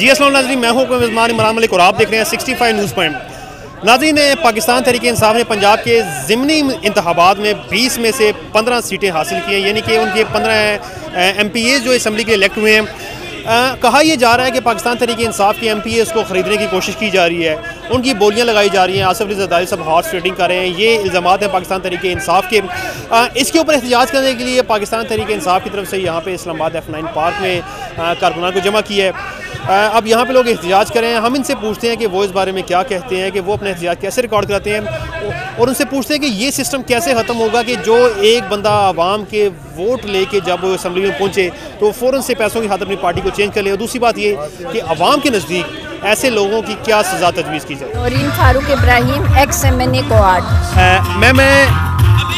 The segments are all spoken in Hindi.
जी अस्सलाम नाज़रीन, मैं हूं मेज़बान इमरान मलिक और आप देख रहे हैं 65 न्यूज़ पॉइंट। नाज़रीन, पाकिस्तान तहरीक-ए-इंसाफ ने पंजाब के ज़िमनी इंतखाबात में 20 में से 15 सीटें हासिल की हैं, यानी कि उनके 15 MPAs जो असम्बली के इलेक्ट हुए हैं। कहा यह जा रहा है कि पाकिस्तान तहरीक-ए-इंसाफ के MPAs को ख़रीदने की कोशिश की जा रही है, उनकी बोलियां लगाई जा रही हैं। आसिफ अली ज़रदारी साहब हॉर्स ट्रेडिंग कर रहे हैं, ये इल्ज़ामात हैं पाकिस्तान तहरीक-ए-इंसाफ के। इसके ऊपर एहतजाज करने के लिए पाकिस्तान तहरीक-ए-इंसाफ की तरफ से यहाँ पे इस्लामाबाद F9 पार्क में कारकुनान को जमा किया है। अब यहाँ पे लोग एहतजाज करें, हम इनसे पूछते हैं कि वो इस बारे में क्या कहते हैं, कि वो अपना एहतजाज कैसे रिकॉर्ड करते हैं, और उनसे पूछते हैं कि ये सिस्टम कैसे ख़त्म होगा कि जो एक बंदा आवाम के वोट लेके जब वो असम्बली में पहुँचे तो फ़ौरन से पैसों की खातिर अपनी पार्टी को चेंज कर ले। और दूसरी बात ये कि आवाम के नज़दीक ऐसे लोगों की क्या सज़ा तजवीज़ की जाए। Naureen Farooq Ibrahim, x MNA कोआर्ड। मैं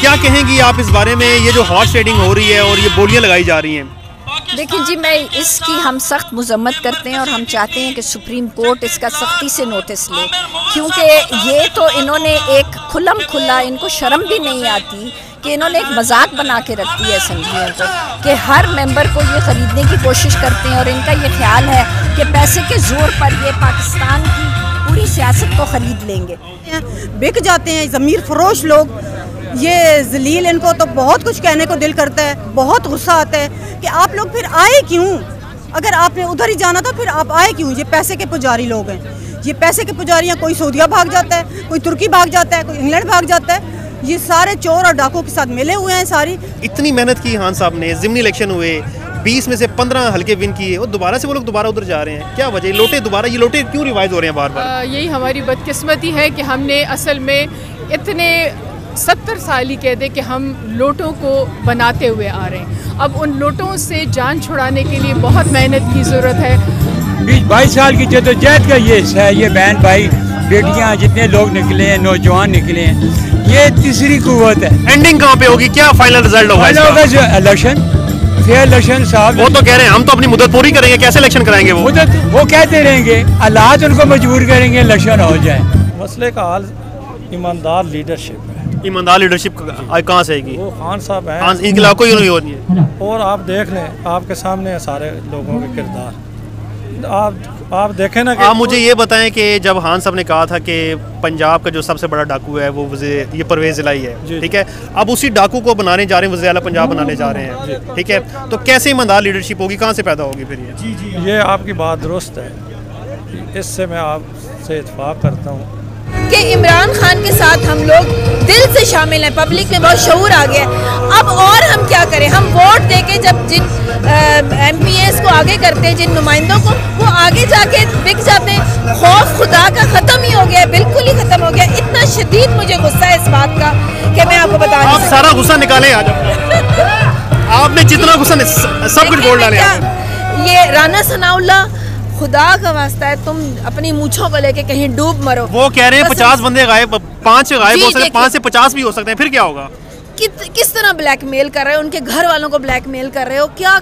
क्या कहेंगी आप इस बारे में, ये जो हॉर्स ट्रेडिंग हो रही है और ये बोलियाँ लगाई जा रही हैं? देखिए जी, मैं इसकी हम सख्त मजम्मत करते हैं और हम चाहते हैं कि सुप्रीम कोर्ट इसका सख्ती से नोटिस ले, क्योंकि ये तो इन्होंने एक खुल्लम खुल्ला, इनको शर्म भी नहीं आती कि इन्होंने एक मजाक बना के रख दी है असम्बलियों को, कि हर मेंबर को ये ख़रीदने की कोशिश करते हैं और इनका ये ख्याल है कि पैसे के ज़ोर पर ये पाकिस्तान की पूरी सियासत को ख़रीद लेंगे। बिक जाते हैं ज़मीर फरोश लोग, ये जलील, इनको तो बहुत कुछ कहने को दिल करता है, बहुत गुस्सा आता है कि आप लोग फिर आए क्यों? अगर आपने उधर ही जाना था फिर आप आए क्यों? ये पैसे के पुजारी लोग हैं, ये पैसे के पुजारियाँ, कोई सऊदीया भाग जाता है, कोई तुर्की भाग जाता है, कोई इंग्लैंड भाग जाता है, ये सारे चोर और डाकों के साथ मिले हुए हैं। सारी इतनी मेहनत की खान साहब ने, ज़िमनी इलेक्शन हुए, 20 में से 15 हल्के विन किए, और दोबारा से वो लोग दोबारा उधर जा रहे हैं, क्या वजह? लोटे दोबारा, ये लोटे क्यों रिवाइज हो रहे हैं बार बार? यही हमारी बदकिस्मती है कि हमने असल में इतने 70 साल ही कह दे कि हम लोटों को बनाते हुए आ रहे हैं। अब उन लोटों से जान छुड़ाने के लिए बहुत मेहनत की ज़रूरत है। 20-22 साल की जद्दोजहद का ये है, ये बहन भाई बेटियां जितने लोग निकले हैं, नौजवान निकले हैं, ये तीसरी कुव्वत है। एंडिंग कहाँ पे होगी? क्या फाइनल रिजल्ट होगा? जो इलेक्शन, फेयर इलेक्शन साहब, वो तो कह रहे हैं हम तो अपनी मुद्दत पूरी करेंगे, कैसे इलेक्शन कराएंगे? वो कहते रहेंगे, हालात उनको मजबूर करेंगे इलेक्शन हो जाए। मसले का हाल ईमानदार लीडरशिप है। ईमानदार लीडरशिप कहाँ से आएगी? वो खान साहब हैं, इनके अलावा कोई नहीं हो रही है। और आप देख लें, आपके सामने है सारे लोगों के किरदार, आप देखें ना कि आप मुझे ये बताएं कि जब खान साहब ने कहा था कि पंजाब का जो सबसे बड़ा डाकू है वो ये परवेज़ ज़िलाई है, ठीक है, अब उसी डाकू को बनाने जा रहे हैं, वज़ीर आला पंजाब बनाने जा रहे हैं, ठीक है, तो कैसे ईमानदार लीडरशिप होगी, कहाँ से पैदा होगी फिर? ये आपकी बात दुरुस्त है, इससे मैं आपसे इत्तेफाक करता हूँ कि इमरान खान के साथ हम लोग दिल से शामिल हैं, पब्लिक में बहुत शऊर आ गया है। अब और हम क्या करें? हम वोट देके जब जिन MPAs को आगे करते हैं, जिन नुमाइंदों को, वो आगे जाके बिक जाते हैं। खौफ खुदा का ख़त्म ही हो गया है, बिल्कुल ही ख़त्म हो गया। इतना शदीद मुझे गुस्सा है इस बात का कि मैं आपको बता नहीं सकती। सारा गुस्सा निकाले आज आपने, जितना गुस्सा सब कुछ बोल डाले। ये राना सनाउल्लाह, खुदा का वास्ता है, तुम अपनी मूंछों को लेके कहीं डूब मरो। वो कह रहे हैं 50 बंदे गायब, 5 गायब हो सकते हैं, 5 से 50 भी हो सकते हैं, फिर क्या होगा? किस तरह ब्लैकमेल कर रहे हो? उनके घर वालों को ब्लैकमेल कर रहे हो, क्या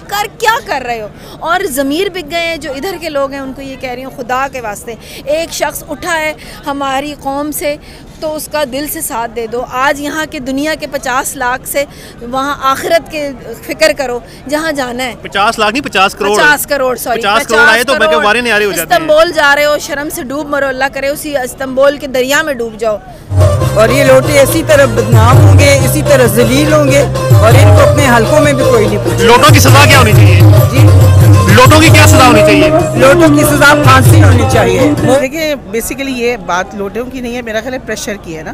कर रहे हो? और ज़मीर बिक गए हैं जो इधर के लोग हैं, उनको ये कह रही हूँ, खुदा के वास्ते एक शख्स उठा है हमारी कौम से तो उसका दिल से साथ दे दो। आज यहाँ के दुनिया के 50 लाख से वहाँ आखिरत के फिक्र करो जहाँ जाना है। 50 लाख नहीं, 50 करोड़, 50 करोड़, सॉरी 50 करोड़ आए तो बारे नहीं आ रही हो जाती है। इस्तांबुल जा रहे हो, शर्म से डूब मरो, अल्लाह करे उसी इस्तांबुल के दरिया में डूब जाओ। और ये लोटे इसी तरह बदनाम होंगे, इसी तरह जलील होंगे, और इनको अपने हलकों में भी कोई नहीं पूछे। लोटों की सजा क्या होनी चाहिए जी? लोटों की क्या सजा होनी चाहिए? लोटों की सजा फांसी होनी चाहिए। देखिए, बेसिकली ये बात लोटों की नहीं है, मेरा ख्याल है प्रेशर की है ना।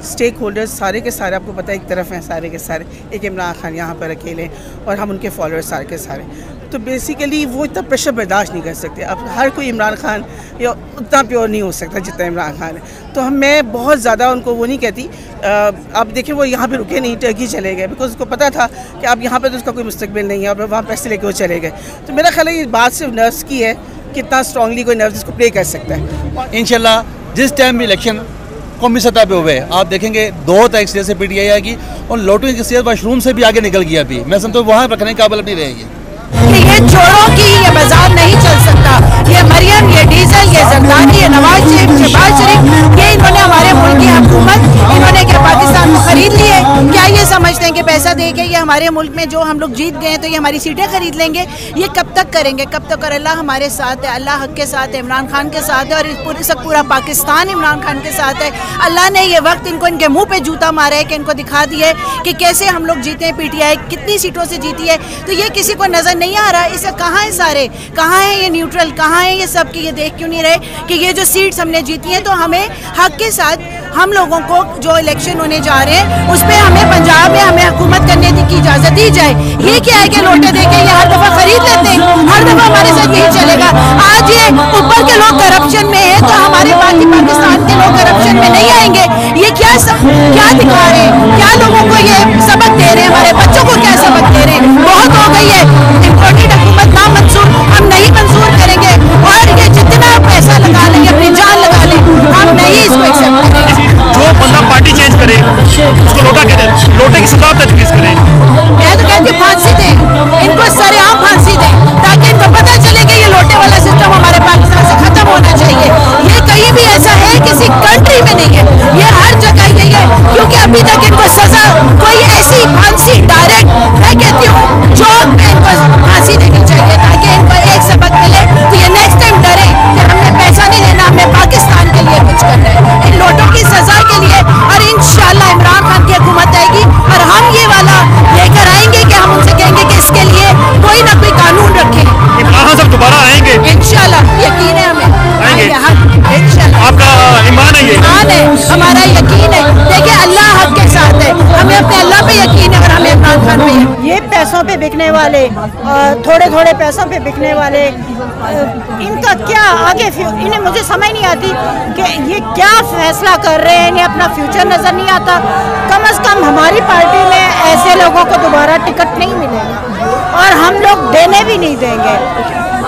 स्टेक होल्डर्स सारे के सारे आपको पता है एक तरफ हैं, सारे के सारे, एक इमरान खान यहाँ पर अकेले और हम उनके फॉलोअर्स सारे के सारे, तो बेसिकली वो इतना प्रेशर बर्दाश्त नहीं कर सकते। अब हर कोई इमरान खान या उतना प्योर नहीं हो सकता जितना इमरान खान है, तो मैं बहुत ज़्यादा उनको वो नहीं कहती। अब देखिए, वो यहाँ पे रुके नहीं, टर्की चले गए, बिकॉज उसको पता था कि अब यहाँ पे तो उसका कोई मुस्तकबिल नहीं है, और वहाँ पैसे लेके वो चले गए। तो मेरा ख्याल है ये बात सिर्फ नर्व्स की है, कितना स्ट्रांगली कोई नर्व्स इसको प्ले कर सकता है। इंशाल्लाह जिस टाइम भी इलेक्शन कौमी सतह पे हुए, आप देखेंगे 2 तारीख से PTI आएगी, और लोटों की सीयत मशरूम से भी आगे निकल गया। अभी मैं समझता हूँ वहाँ रखने के काबिल नहीं रहेगी। ये चोरों की ये बाजार नहीं चल सकता। ये मरियम, ये डीजल, ये जरदारी, ये नवाज शरीफ, शहबाज शरीफ, ये इन्होंने हमारे मुल्क की हुकूमत, इन्होंने क्या पाकिस्तान को खरीद ली है? क्या ये समझते हैं कि पैसा दे के ये हमारे मुल्क में जो हम लोग जीत गए तो ये हमारी सीटें खरीद लेंगे, ये कब तक करेंगे, कब तक? और अल्लाह हमारे साथ है, अल्लाह हक के साथ है, इमरान खान के साथ है, और पूरा पाकिस्तान इमरान खान के साथ है। अल्लाह ने ये वक्त इनको इनके मुंह पे जूता मारा है कि इनको दिखा दिया है कि कैसे हम लोग जीते हैं, पीटीआई कितनी सीटों से जीती है। तो ये किसी को नज़र नहीं आ रहा, इसे कहाँ है सारे, कहाँ है ये न्यूट्रल, कहाँ है ये सब, कि ये देख क्यों नहीं रहे कि ये जो सीट्स हमने जीती हैं तो हमें हक के साथ हम लोगों को जो इलेक्शन होने जा रहे हैं उस पर हमें पंजाब में हमें हुकूमत करने की इजाज़त दी जाए। ये क्या है कि लोटे दे के ये हर दफ़ा खरीद लेते हैं, हर दफ़ा हमारे साथ यही चलेगा। आज ये ऊपर के लोग करप्शन में है तो हमारे बाकी पाकिस्तान के लोग करप्शन में नहीं आएंगे। ये क्या दिखा रहे हैं, क्या लोगों को ये सबक दे रहे हैं, हमारे बच्चों को क्या सबक दे रहे हैं? बहुत हो गई है, इम्पोर्टेड हुकूमत ना मंजूर, हम नहीं मंजूर करेंगे, और ये जितना पैसा लगा लेंगे, अपनी जान लगा लें, हम नहीं इसको एक्सेप्ट करेंगे। जो बंदा पार्टी चेंज करे उसको लोटा कहते हैं, लोटे की सजा तजवीज़ करें। मैं तो कहती हूँ फांसी दें, इनको सरेआम फांसी दें, ताकि इनको पता चले कि ये लोटे वाला सिस्टम हमारे पाकिस्तान से खत्म होना चाहिए। ये कहीं भी ऐसा है किसी कंट्री में नहीं है, ये हर जगह यही है, क्योंकि अभी तक इनको सजा कोई ऐसी फांसी डायरेक्ट, मैं कहती हूँ चौक में इनको फांसी देनी चाहिए ताकि इनको एक सबक मिले, तो ये नेक्स्ट टाइम डरे कि हमने पैसा नहीं देना, हमने पाकिस्तान के लिए कुछ करना है, इन लोटों की सजा के लिए। और इंशाल्लाह इमरान खान की हुकूमत आएगी और हम ये वाला लेकर आएंगे कि हम उनसे कहेंगे कि इसके लिए कोई ना कोई कानून रखें। इमरान खान सब दोबारा आएंगे इंशाल्लाह, यकीन है हमें आएंगे। इंशाल्लाह आपका ईमान है? ये ईमान है, हमारा यकीन है। देखिए अल्लाह हक के साथ है, हमें अपने अल्लाह पे यकीन है और हमें इमरान खान पे यकीन। ये पैसों पे बिकने वाले, थोड़े थोड़े पैसों पे बिकने वाले, इनका क्या आगे इन्हें मुझे समझ नहीं आती कि ये क्या फैसला कर रहे हैं, इन्हें अपना फ्यूचर नज़र नहीं आता। कम से कम हमारी पार्टी में ऐसे लोगों को दोबारा टिकट नहीं मिलेगा और हम लोग देने भी नहीं देंगे।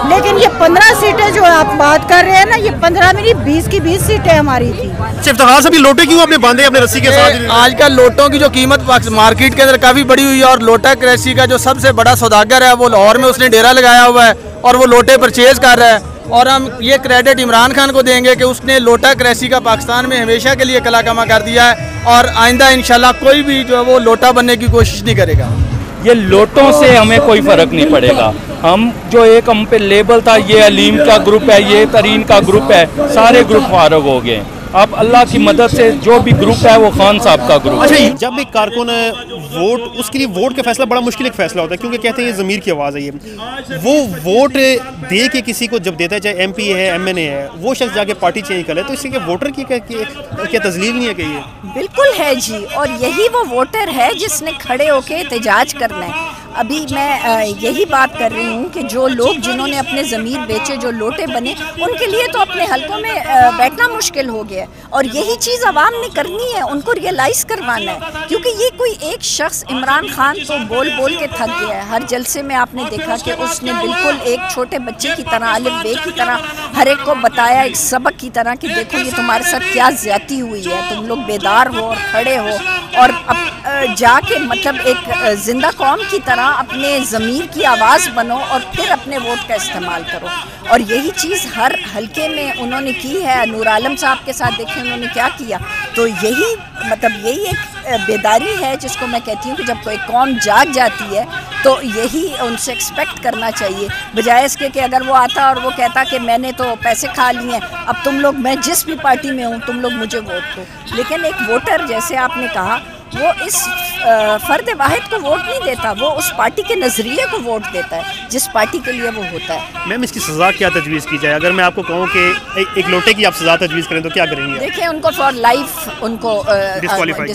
लेकिन ये 15 सीटें जो आप बात कर रहे हैं ना, ये 15 में नहीं 20 की 20 सीटें हमारी थी। इफ्तिखार साहब, ये लोटे क्यों आपने बांधे अपने रस्सी के साथ? आजकल लोटों की जो कीमत मार्केट के अंदर काफ़ी बढ़ी हुई है, और लोटा कृषि का जो सबसे बड़ा सौदागर है वो लाहौर में उसने डेरा लगाया हुआ है और वो लोटे परचेज कर रहा है। और हम ये क्रेडिट इमरान खान को देंगे कि उसने लोटा कृषि का पाकिस्तान में हमेशा के लिए कलाकमा कर दिया है, और आइंदा इंशाल्लाह कोई भी जो है वो लोटा बनने की कोशिश नहीं करेगा। ये लोटों से हमें कोई फ़र्क नहीं पड़ेगा। हम जो एक हम पे लेबल था, ये अलीम का ग्रुप है, ये तरीन का ग्रुप है, सारे ग्रुप फारग हो गए। अब अल्लाह की मदद से जो भी ग्रुप है वो खान साहब का ग्रुप। अच्छा, जब एक कारकुन वोट, उसके लिए वोट का फैसला बड़ा मुश्किल एक फैसला होता है, क्योंकि कहते हैं ये ज़मीर की आवाज़ है। ये वो वोट दे के किसी को जब देता है, चाहे MP है, MNA है, वो शख्स जाके पार्टी चेंज कर ले, तो इससे क्या वोटर की क्या तजलील नहीं है? कि ये बिल्कुल है जी, और यही वो वोटर है जिसने खड़े होके एहतजाज करना है। अभी मैं यही बात कर रही हूँ कि जो लोग जिन्होंने अपने ज़मीर बेचे, जो लोटे बने, उनके लिए तो अपने हलकों में बैठना मुश्किल हो गया, और यही चीज़ आवाम ने करनी है, उनको रियलाइज़ करवाना है। क्योंकि ये कोई एक शख्स, इमरान खान तो बोल बोल के थक गया है। हर जलसे में आपने देखा कि उसने बिल्कुल एक छोटे बच्चे की तरह, अलिफ बे की तरह हर एक को बताया, एक सबक की तरह कि देखो ये तुम्हारे साथ क्या ज़्यादती हुई है, तुम लोग बेदार हो और खड़े हो, और अब जाके मतलब एक जिंदा कौम की तरह अपने ज़मीर की आवाज़ बनो और फिर अपने वोट का इस्तेमाल करो। और यही चीज़ हर हलके में उन्होंने की है। नूर आलम साहब के साथ देखें उन्होंने क्या किया। तो यही मतलब यही एक बेदारी है जिसको मैं कहती हूँ कि जब कोई कौम जाग जाती है तो यही उनसे एक्सपेक्ट करना चाहिए, बजाय इसके कि अगर वो आता और वो कहता कि मैंने तो पैसे खा लिए हैं, अब तुम लोग, मैं जिस भी पार्टी में हूँ तुम लोग मुझे वोट दो। लेकिन एक वोटर, जैसे आपने कहा, वो इस फ़र्द वाहिद को वोट नहीं देता, वो उस पार्टी के नज़रिए को वोट देता है जिस पार्टी के लिए वो होता है। मैम, इसकी सज़ा क्या तजवीज़ की जाए? अगर मैं आपको कहूँ कि एक लोटे की आप सज़ा तजवीज़ करें तो क्या करेंगे? देखिए, उनको फॉर लाइफ उनको डिस्क्वालीफाई